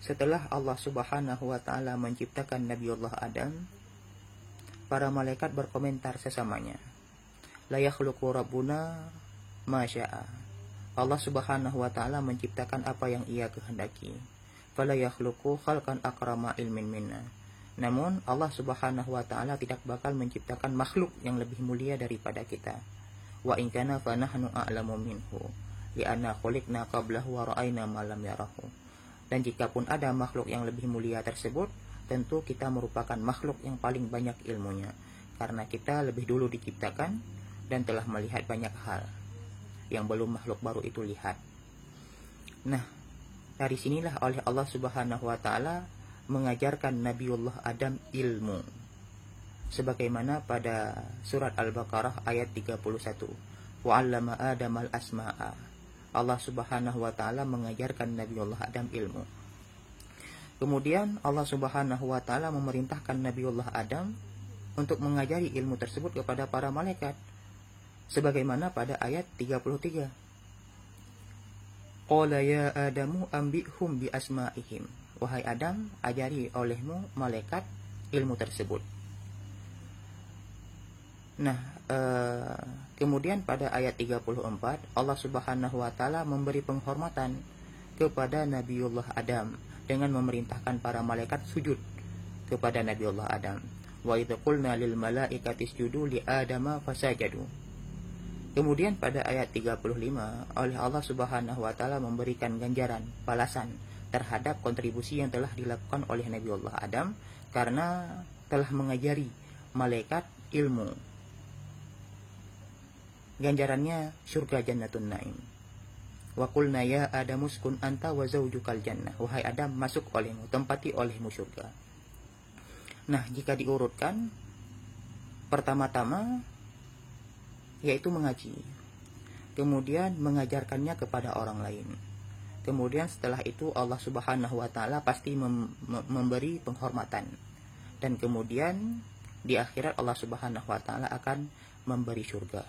setelah Allah Subhanahu wa Ta'ala menciptakan Nabiullah Adam, para malaikat berkomentar sesamanya, la yakhluqu rabbuna ma syaa. Allah Subhanahu wa Ta'ala menciptakan apa yang Ia kehendaki. Fala yakhluqu khalqan akrama ilmin minna. Namun Allah Subhanahu wa Ta'ala tidak bakal menciptakan makhluk yang lebih mulia daripada kita. Wa in kana fa nahnu a'lamu minhu li'anna khuliqna qablahu wa ra'ayna ma lam yarahu. Dan jikapun ada makhluk yang lebih mulia tersebut, tentu kita merupakan makhluk yang paling banyak ilmunya, karena kita lebih dulu diciptakan dan telah melihat banyak hal yang belum makhluk baru itu lihat. Nah, dari sinilah oleh Allah Subhanahu wa Ta'ala mengajarkan Nabiullah Adam ilmu, sebagaimana pada surat Al-Baqarah ayat 31, wa 'allama Adamal asma'a. Allah Subhanahu wa Ta'ala mengajarkan Nabiullah Adam ilmu. Kemudian Allah Subhanahu wa Ta'ala memerintahkan Nabiullah Adam untuk mengajari ilmu tersebut kepada para malaikat, sebagaimana pada ayat 33. Qala ya Adamu ambihum bi asma'ihim. Wahai Adam, ajari olehmu malaikat ilmu tersebut. Nah, kemudian pada ayat 34 Allah Subhanahu wa Ta'ala memberi penghormatan kepada Nabiullah Adam dengan memerintahkan para malaikat sujud kepada Nabiullah Adam. Wa idz qulna lil malaikati isjudu li adama fasajadu. Kemudian pada ayat 35 oleh Allah Subhanahu wa Ta'ala memberikan ganjaran balasan terhadap kontribusi yang telah dilakukan oleh Nabiullah Adam karena telah mengajari malaikat ilmu. Ganjarannya surga Jannatun Naim. Wa qulna ya Adamu uskun anta wa zaujukal jannah. Wahai Adam, masuk olehmu, tempati olehmu surga. Nah, jika diurutkan, pertama-tama yaitu mengaji, kemudian mengajarkannya kepada orang lain, kemudian setelah itu Allah Subhanahu wa Ta'ala pasti memberi penghormatan, dan kemudian di akhirat Allah Subhanahu wa Ta'ala akan memberi surga.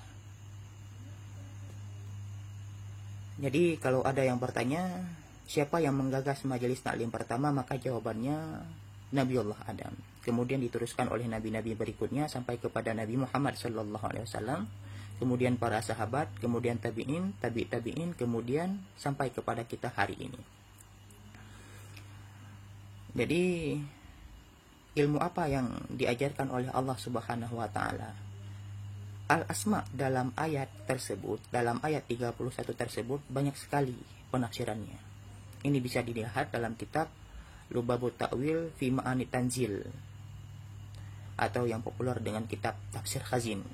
Jadi kalau ada yang bertanya siapa yang menggagas majelis taklim pertama, maka jawabannya Nabiullah Adam. Kemudian diteruskan oleh nabi-nabi berikutnya sampai kepada Nabi Muhammad SAW, kemudian para sahabat, kemudian tabi'in, tabi'in, kemudian sampai kepada kita hari ini. Jadi ilmu apa yang diajarkan oleh Allah Subhanahu wa Ta'ala? Al-Asma dalam ayat tersebut, dalam ayat 31 tersebut banyak sekali penafsirannya. Ini bisa dilihat dalam kitab Lubabut Ta'wil fi Ma'ani Tanzil, atau yang populer dengan kitab Tafsir Khazin.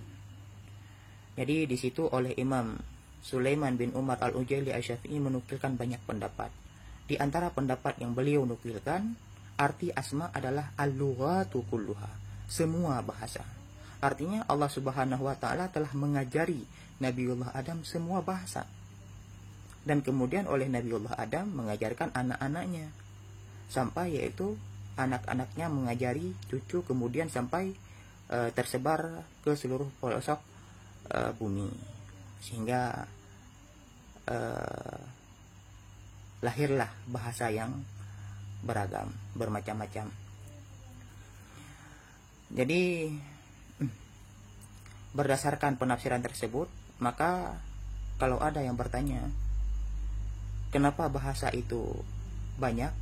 Jadi di situ oleh Imam Sulaiman bin Umar Al-Ujaili Asy-Syafi'i menukilkan banyak pendapat. Di antara pendapat yang beliau nukilkan, arti asma adalah al-lughatu kulluha, semua bahasa. Artinya Allah Subhanahu wa Ta'ala telah mengajari Nabiullah Adam semua bahasa. Dan kemudian oleh Nabiullah Adam mengajarkan anak-anaknya, sampai yaitu anak-anaknya mengajari cucu, kemudian sampai tersebar ke seluruh pelosok bumi, sehingga lahirlah bahasa yang beragam, bermacam-macam. Jadi berdasarkan penafsiran tersebut, maka kalau ada yang bertanya kenapa bahasa itu banyak,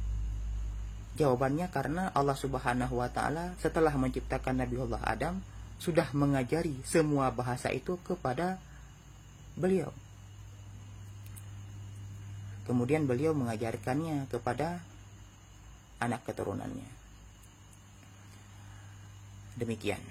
jawabannya karena Allah Subhanahu wa Ta'ala setelah menciptakan Nabiullah Adam sudah mengajari semua bahasa itu kepada beliau. Kemudian beliau mengajarkannya kepada anak keturunannya. Demikian.